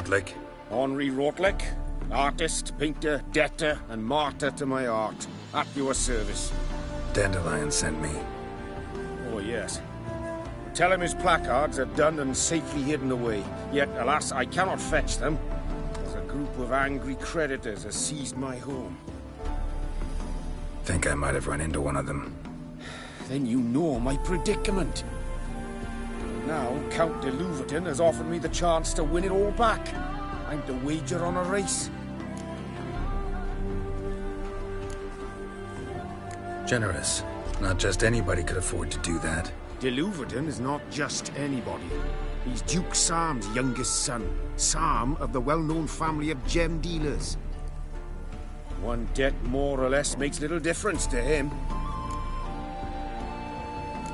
Rotlick? Henri Rotlick, artist, painter, debtor, and martyr to my art. At your service. Dandelion sent me. Oh, yes. Tell him his placards are done and safely hidden away. Yet, alas, I cannot fetch them, as a group of angry creditors has seized my home. Think I might have run into one of them. Then you know my predicament. Now, Count de Louverton has offered me the chance to win it all back. I'm to wager on a race. Generous. Not just anybody could afford to do that. De Louverton is not just anybody. He's Duke Sam's youngest son. Sam of the well-known family of gem dealers. One debt more or less makes little difference to him.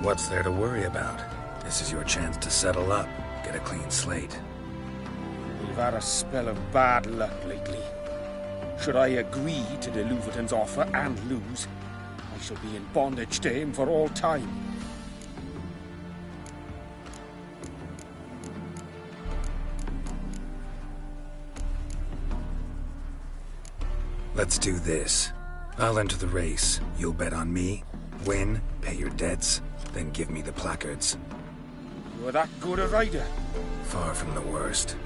What's there to worry about? This is your chance to settle up, get a clean slate. We've had a spell of bad luck lately. Should I agree to de Louverton's offer and lose, I shall be in bondage to him for all time. Let's do this. I'll enter the race. You'll bet on me, win, pay your debts, then give me the placards. You're that good a rider? Far from the worst.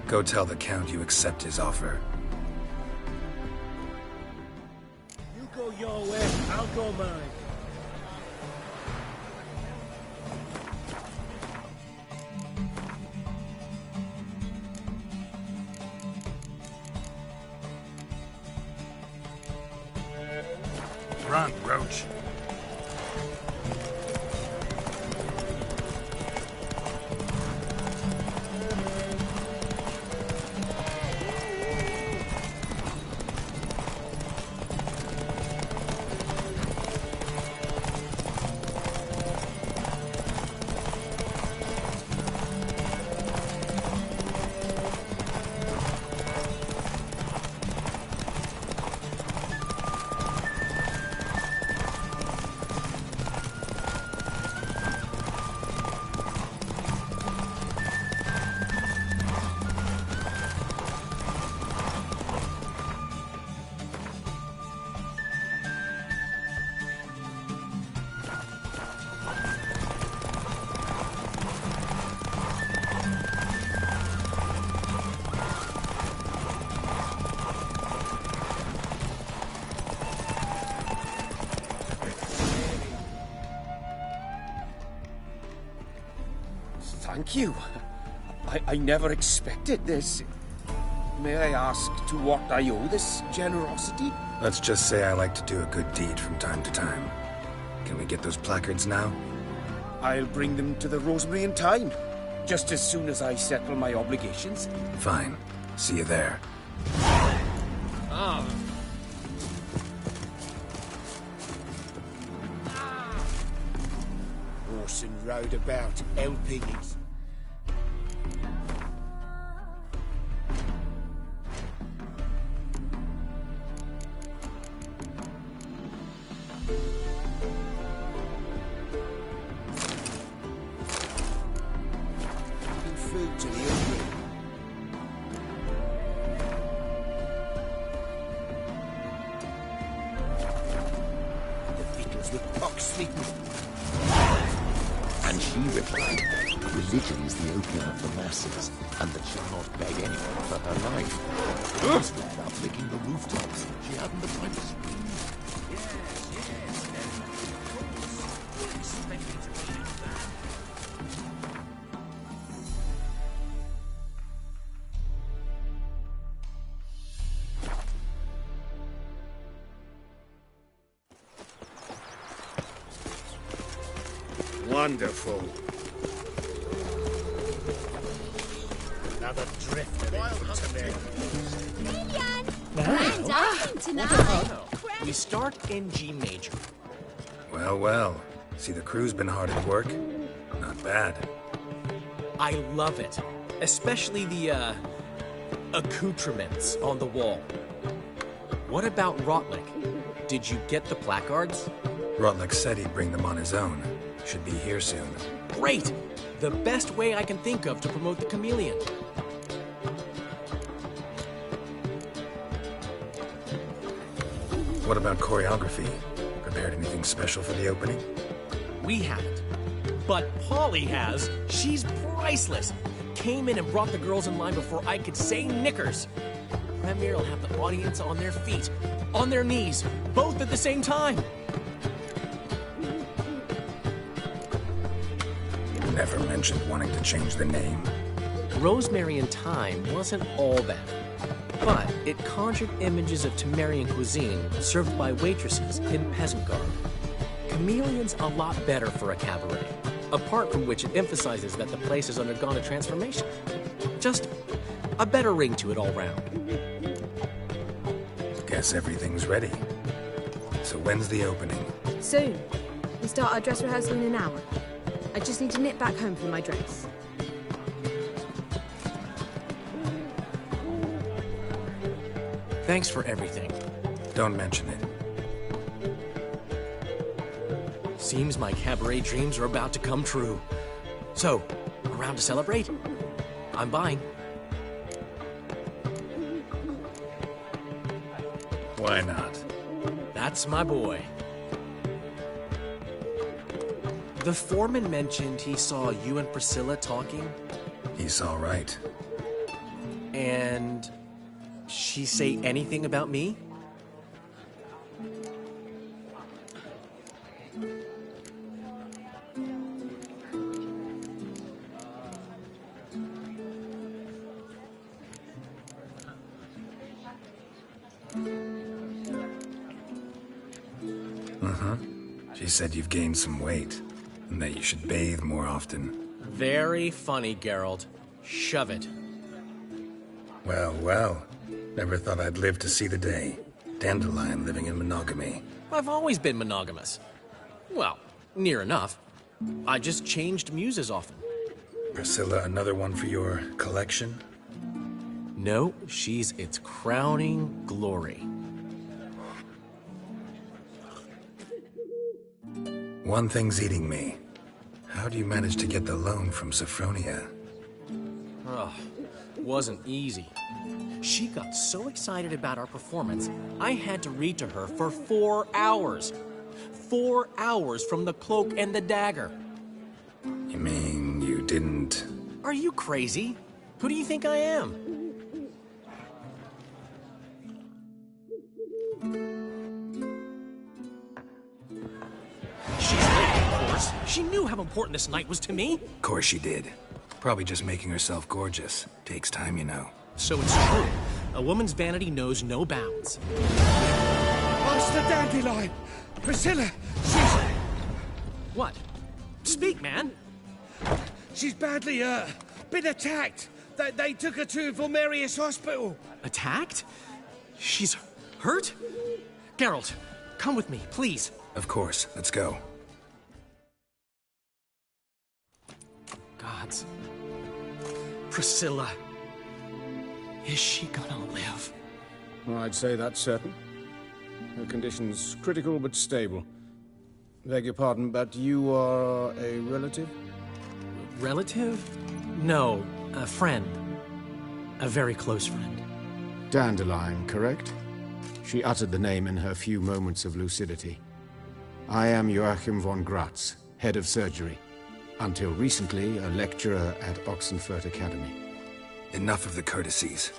Go tell the Count you accept his offer. You go your way, I'll go mine. Run, Roach. Thank you. I never expected this. May I ask to what I owe this generosity? Let's just say I like to do a good deed from time to time. Can we get those placards now? I'll bring them to the Rosemary in time, just as soon as I settle my obligations. Fine. See you there. Ah. Horse and roundabout, LPs. Food to the hungry. The victuals with pox sweeten. And she replied, religion is the opium of the masses, and that she'll not beg anyone for her life. She was flat out licking the rooftops. She hadn't the time to scream. Wonderful. Another drift of it. Grand dining tonight. We start in G major. Well, well. See, the crew's been hard at work. Not bad. I love it. Especially the, accoutrements on the wall. What about Rotlick? Did you get the placards? Rotlick said he'd bring them on his own. Should be here soon. Great! The best way I can think of to promote the chameleon. What about choreography? Prepared anything special for the opening? We haven't. But Polly has. She's priceless. Came in and brought the girls in line before I could say knickers. Premiere will have the audience on their feet, on their knees, both at the same time. You never mentioned wanting to change the name. Rosemary and Thyme wasn't all that. But it conjured images of Temerian cuisine served by waitresses in peasant garb. Chameleon's a lot better for a cabaret, apart from which it emphasizes that the place has undergone a transformation. Just a better ring to it all round. Guess everything's ready. So when's the opening? Soon. We start our dress rehearsal in an hour. I just need to nip back home for my dress. Thanks for everything. Don't mention it. Seems my cabaret dreams are about to come true. So, around to celebrate? I'm buying. Why not? That's my boy. The foreman mentioned he saw you and Priscilla talking. He's all right. And she say anything about me? She said you've gained some weight, and that you should bathe more often. Very funny, Geralt. Shove it. Well, well. Never thought I'd live to see the day. Dandelion living in monogamy. I've always been monogamous. Well, near enough. I just changed muses often. Priscilla, another one for your collection? No, she's its crowning glory. One thing's eating me. How do you manage to get the loan from Sophronia? Ugh, wasn't easy. She got so excited about our performance, I had to read to her for 4 hours. 4 hours from The Cloak and the Dagger. You mean you didn't... Are you crazy? Who do you think I am? She's late, of course. She knew how important this night was to me. Of course she did. Probably just making herself gorgeous. Takes time, you know. So it's true. A woman's vanity knows no bounds. Master Dandelion! Priscilla! What? Speak, man. She's badly, been attacked. They took her to Vulmerius Hospital. Attacked? She's hurt? Geralt, come with me, please. Of course. Let's go. Gods. Priscilla. Is she gonna live? I'd say that's certain. Her condition's critical but stable. Beg your pardon, but you are a relative? Relative? No, a friend. A very close friend. Dandelion, correct? She uttered the name in her few moments of lucidity. I am Joachim von Gratz, head of surgery. Until recently, a lecturer at Oxenfurt Academy. Enough of the courtesies.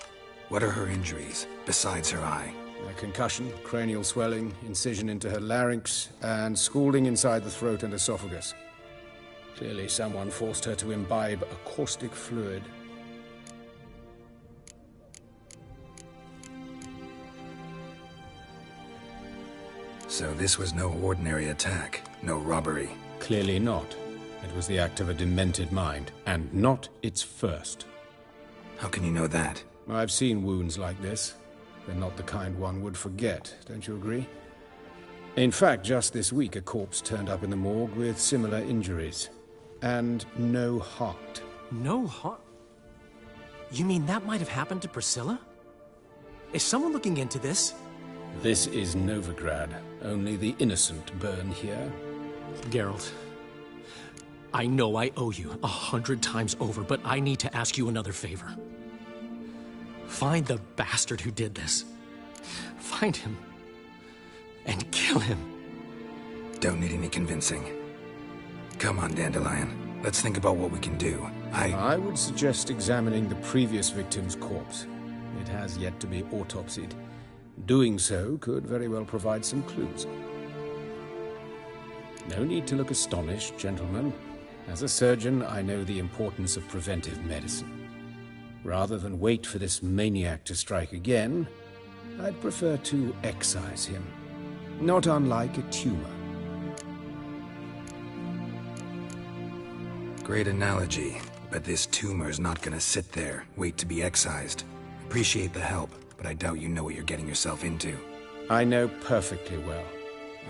What are her injuries, besides her eye? A concussion, cranial swelling, incision into her larynx, and scalding inside the throat and esophagus. Clearly someone forced her to imbibe a caustic fluid. So this was no ordinary attack, no robbery. Clearly not. It was the act of a demented mind, and not its first. How can you know that? I've seen wounds like this. They're not the kind one would forget, don't you agree? In fact, just this week a corpse turned up in the morgue with similar injuries. And no heart. No heart? You mean that might have happened to Priscilla? Is someone looking into this? This is Novigrad. Only the innocent burn here. Geralt, I know I owe you 100 times over, but I need to ask you another favor. Find the bastard who did this. Find him. and kill him. Don't need any convincing. Come on, Dandelion. Let's think about what we can do. I would suggest examining the previous victim's corpse. It has yet to be autopsied. Doing so could very well provide some clues. No need to look astonished, gentlemen. As a surgeon, I know the importance of preventive medicine. Rather than wait for this maniac to strike again, I'd prefer to excise him. Not unlike a tumor. Great analogy, but this tumor's not gonna sit there, wait to be excised. Appreciate the help, but I doubt you know what you're getting yourself into. I know perfectly well,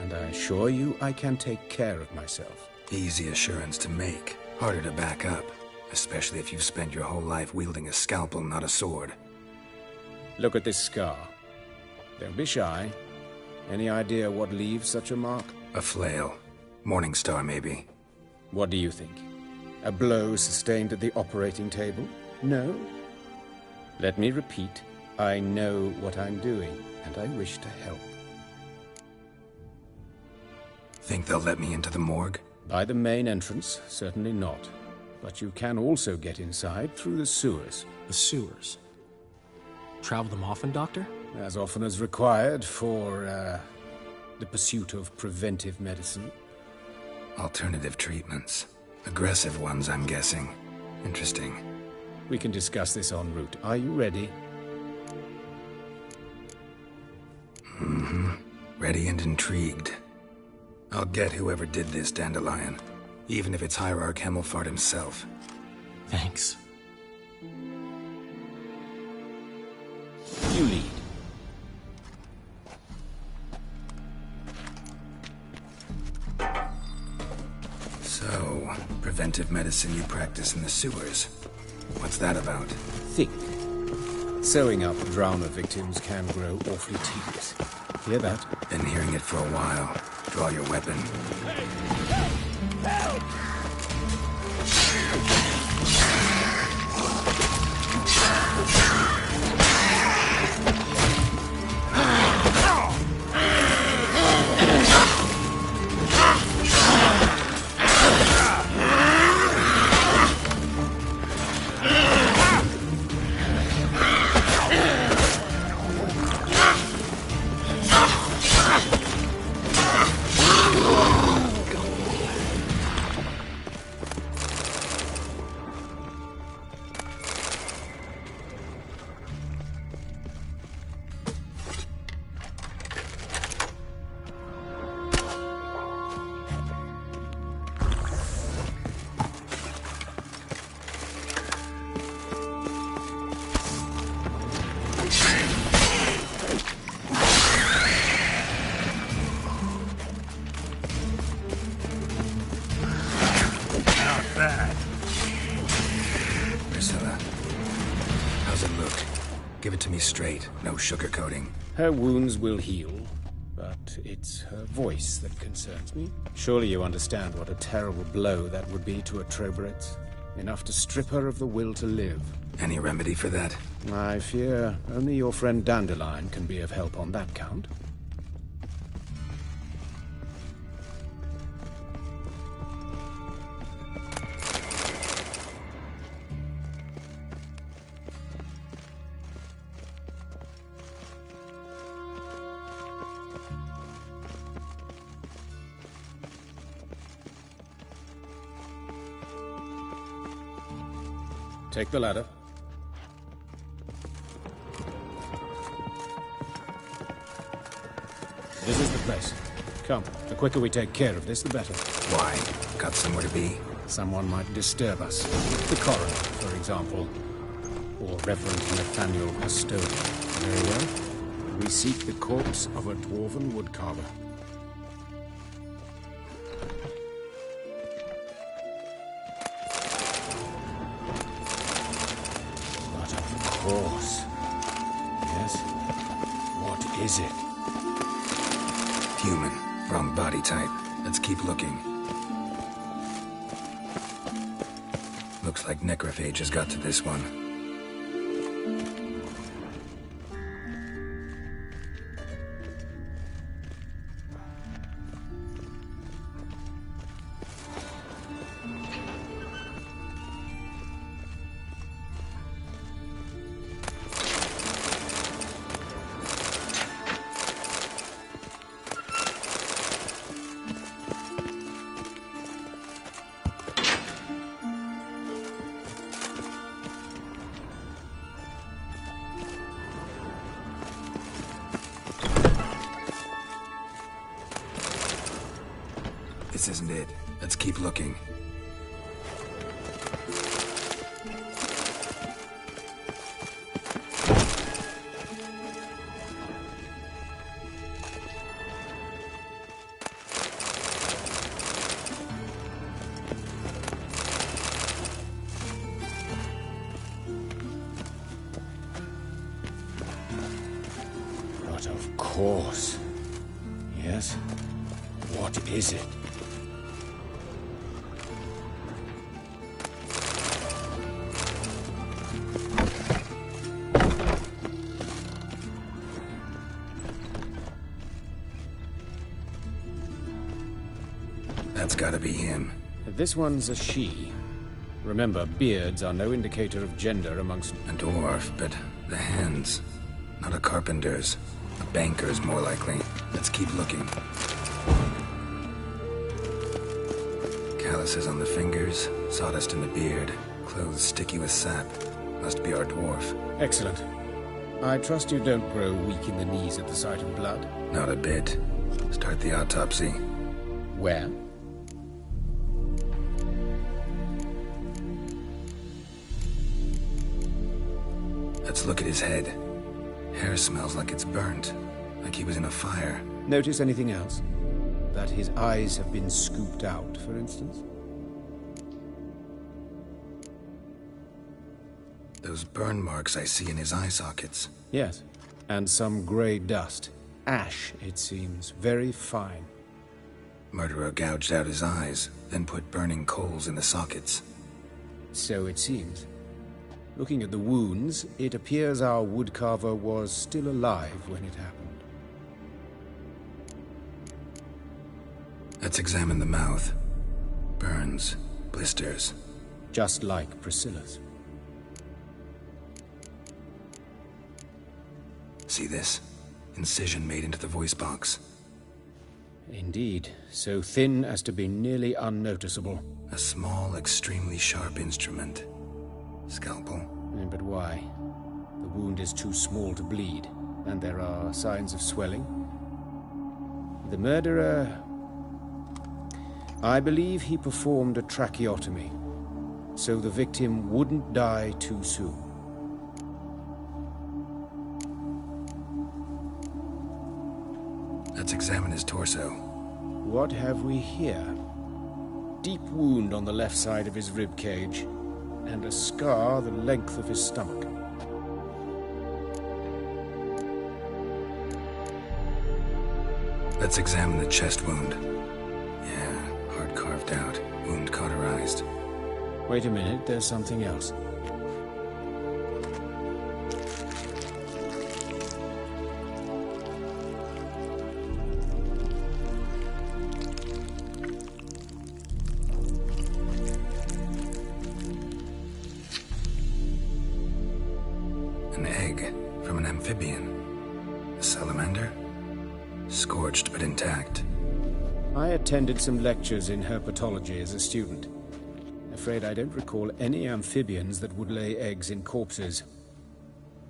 and I assure you I can take care of myself. Easy assurance to make, harder to back up, especially if you've spent your whole life wielding a scalpel, not a sword. Look at this scar. Don't be shy. Any idea what leaves such a mark? A flail. Morningstar, maybe. What do you think? A blow sustained at the operating table? No? Let me repeat. I know what I'm doing, and I wish to help. Think they'll let me into the morgue? By the main entrance, certainly not. But you can also get inside through the sewers. The sewers. Travel them often, Doctor? As often as required for, the pursuit of preventive medicine. Alternative treatments. Aggressive ones, I'm guessing. Interesting. We can discuss this en route. Are you ready? Mm-hmm. Ready and intrigued. I'll get whoever did this, Dandelion. Even if it's Hierarch Hemmelfart himself. Thanks. You lead. So, preventive medicine you practice in the sewers. What's that about? Think. Sewing up drowner victims can grow awfully tedious. Hear that? Been hearing it for a while. Draw your weapon. Give it to me straight, no sugarcoating. Her wounds will heal, but it's her voice that concerns me. Surely you understand what a terrible blow that would be to a Troberet. Enough to strip her of the will to live. Any remedy for that? I fear only your friend Dandelion can be of help on that count. Take the ladder. This is the place. Come, the quicker we take care of this, the better. Why? Got somewhere to be? Someone might disturb us. The coroner, for example. Or Reverend Nathaniel Custodian. Very well. We seek the corpse of a dwarven woodcarver. But of course. Yes? What is it? Human. Wrong body type. Let's keep looking. Looks like necrophage has got to this one. This isn't it. Let's keep looking. But of course. Yes? What is it? That's gotta be him. This one's a she. Remember, beards are no indicator of gender amongst... A dwarf, but the hands. Not a carpenter's. A banker's, more likely. Let's keep looking. Calluses on the fingers, sawdust in the beard, clothes sticky with sap. Must be our dwarf. Excellent. I trust you don't grow weak in the knees at the sight of blood. Not a bit. Start the autopsy. Where? Let's look at his head. Hair smells like it's burnt, like he was in a fire. Notice anything else? That his eyes have been scooped out, for instance? Those burn marks I see in his eye sockets. Yes. And some grey dust. Ash, it seems. Very fine. Murderer gouged out his eyes, then put burning coals in the sockets. So it seems. Looking at the wounds, it appears our woodcarver was still alive when it happened. Let's examine the mouth. Burns, blisters. Just like Priscilla's. See this? Incision made into the voice box. Indeed, so thin as to be nearly unnoticeable. A small, extremely sharp instrument. Scalpel. But why? The wound is too small to bleed, and there are signs of swelling. The murderer... I believe he performed a tracheotomy, so the victim wouldn't die too soon. Let's examine his torso. What have we here? Deep wound on the left side of his rib cage, and a scar the length of his stomach. Let's examine the chest wound. Yeah, heart carved out, wound cauterized. Wait a minute, there's something else. An egg from an amphibian. A salamander? Scorched but intact. I attended some lectures in herpetology as a student. Afraid I don't recall any amphibians that would lay eggs in corpses.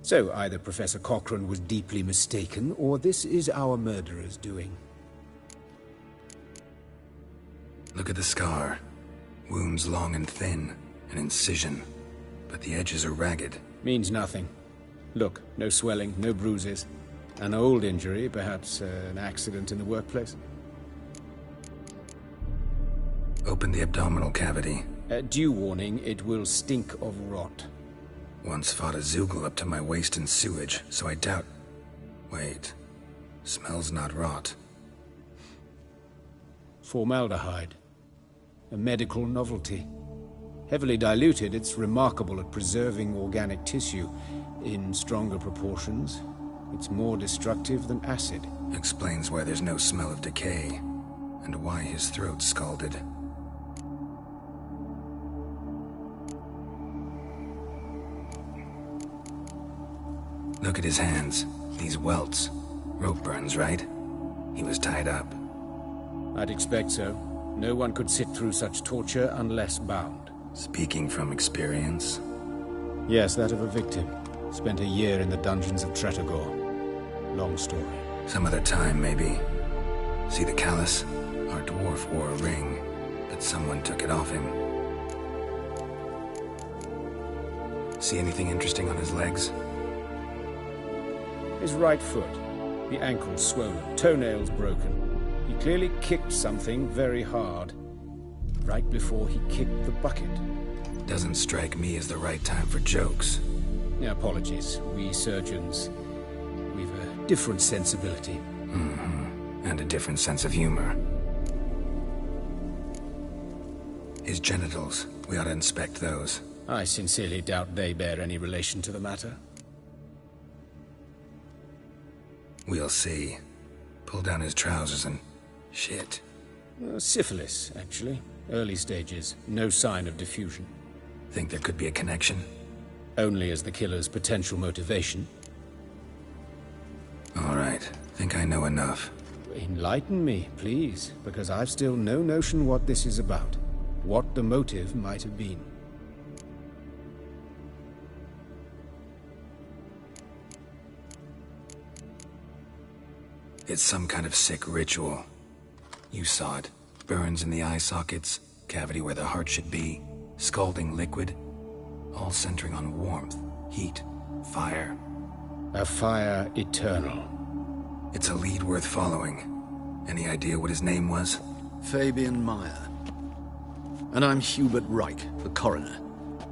So either Professor Cochrane was deeply mistaken, or this is our murderer's doing. Look at the scar. Wounds long and thin. An incision. But the edges are ragged. Means nothing. Look, no swelling, no bruises. An old injury, perhaps an accident in the workplace. Open the abdominal cavity. Due warning, it will stink of rot. Once fought a Zoogle up to my waist in sewage, so I doubt... Wait. Smells not rot. Formaldehyde. A medical novelty. Heavily diluted, it's remarkable at preserving organic tissue. In stronger proportions, it's more destructive than acid. Explains why there's no smell of decay, and why his throat's scalded. Look at his hands. These welts. Rope burns, right? He was tied up. I'd expect so. No one could sit through such torture unless bound. Speaking from experience? Yes, that of a victim. Spent a year in the dungeons of Tretogor. Long story. Some other time, maybe. See the callus? Our dwarf wore a ring, but someone took it off him. See anything interesting on his legs? His right foot. The ankle swollen, toenails broken. He clearly kicked something very hard. Right before he kicked the bucket. Doesn't strike me as the right time for jokes. Yeah, apologies. We surgeons, we've a different sensibility. And a different sense of humor. His genitals, we ought to inspect those. I sincerely doubt they bear any relation to the matter. We'll see. Pull down his trousers and... shit. Syphilis, actually. Early stages. No sign of diffusion. Think there could be a connection? Only as the killer's potential motivation. All right. Think I know enough. Enlighten me, please, because I've still no notion what this is about. What the motive might have been. It's some kind of sick ritual. You saw it. Burns in the eye sockets, cavity where the heart should be, scalding liquid, all centering on warmth, heat, fire. A fire eternal. It's a lead worth following. Any idea what his name was? Fabian Meyer. And I'm Hubert Reich, the coroner.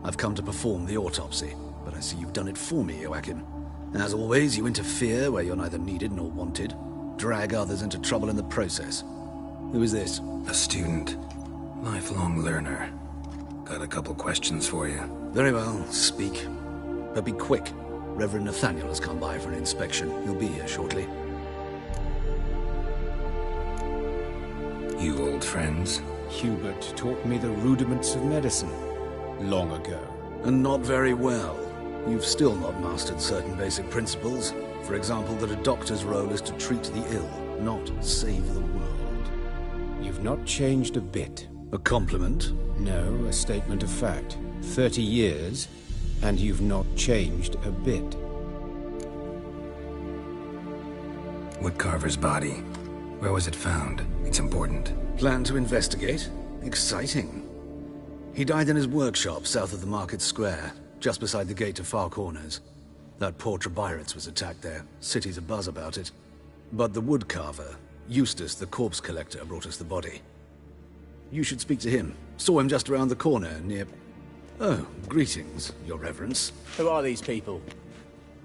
I've come to perform the autopsy, but I see you've done it for me, Joachim. As always, you interfere where you're neither needed nor wanted. Drag others into trouble in the process. Who is this? A student. Lifelong learner. Got a couple questions for you. Very well, speak. But be quick. Reverend Nathaniel has come by for an inspection. He'll be here shortly. You old friends? Hubert taught me the rudiments of medicine. Long ago. And not very well. You've still not mastered certain basic principles. For example, that a doctor's role is to treat the ill, not save the world. You've not changed a bit. A compliment? No, a statement of fact. 30 years, and you've not changed a bit. Woodcarver's body. Where was it found? It's important. Plan to investigate? Exciting. He died in his workshop south of the market square, just beside the gate to Far Corners. That poor Trebirates was attacked there. City's abuzz about it. But the woodcarver, Eustace the corpse collector, brought us the body. You should speak to him. Saw him just around the corner near... Oh, greetings, your reverence. Who are these people?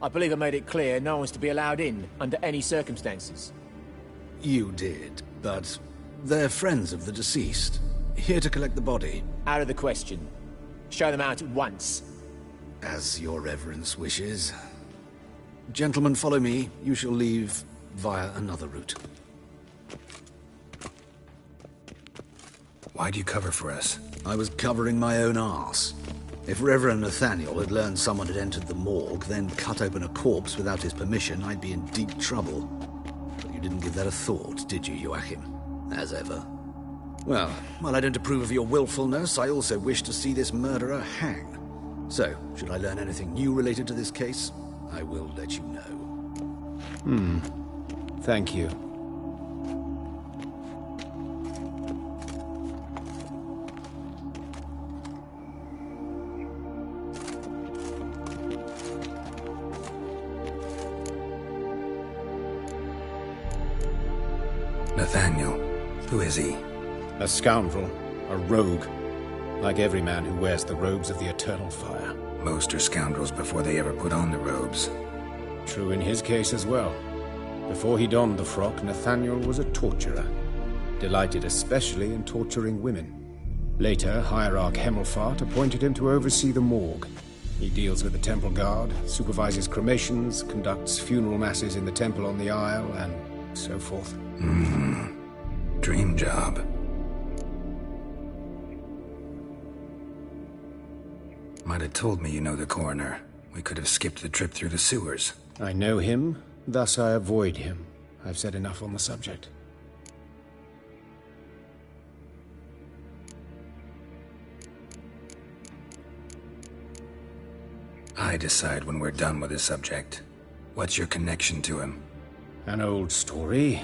I believe I made it clear no one's to be allowed in under any circumstances. You did, but they're friends of the deceased. Here to collect the body. Out of the question. Show them out at once. As your reverence wishes. Gentlemen, follow me. You shall leave via another route. Why'd you cover for us? I was covering my own arse. If Reverend Nathaniel had learned someone had entered the morgue, then cut open a corpse without his permission, I'd be in deep trouble. But you didn't give that a thought, did you, Joachim? As ever. Well, while I don't approve of your willfulness, I also wish to see this murderer hang. So, should I learn anything new related to this case, I will let you know. Thank you. Nathaniel. Who is he? A scoundrel. A rogue. Like every man who wears the robes of the eternal fire. Most are scoundrels before they ever put on the robes. True in his case as well. Before he donned the frock, Nathaniel was a torturer. Delighted especially in torturing women. Later, Hierarch Hemmelfart appointed him to oversee the morgue. He deals with the temple guard, supervises cremations, conducts funeral masses in the temple on the Isle, and so forth. Dream job. Might have told me you know the coroner. We could have skipped the trip through the sewers. I know him, thus I avoid him. I've said enough on the subject. I decide when we're done with this subject. What's your connection to him? An old story.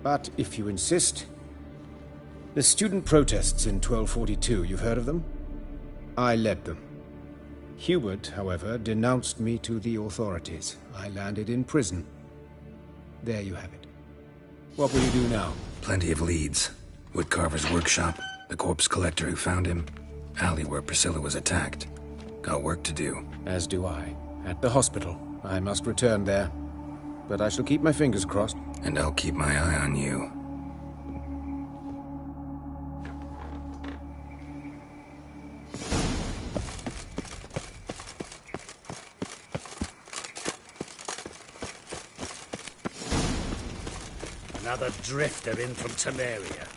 But if you insist... The student protests in 1242, you've heard of them? I led them. Hubert, however, denounced me to the authorities. I landed in prison. There you have it. What will you do now? Plenty of leads. Woodcarver's workshop, the corpse collector who found him, alley where Priscilla was attacked. Got work to do. As do I. At the hospital. I must return there. But I shall keep my fingers crossed. And I'll keep my eye on you. Another drifter in from Temeria.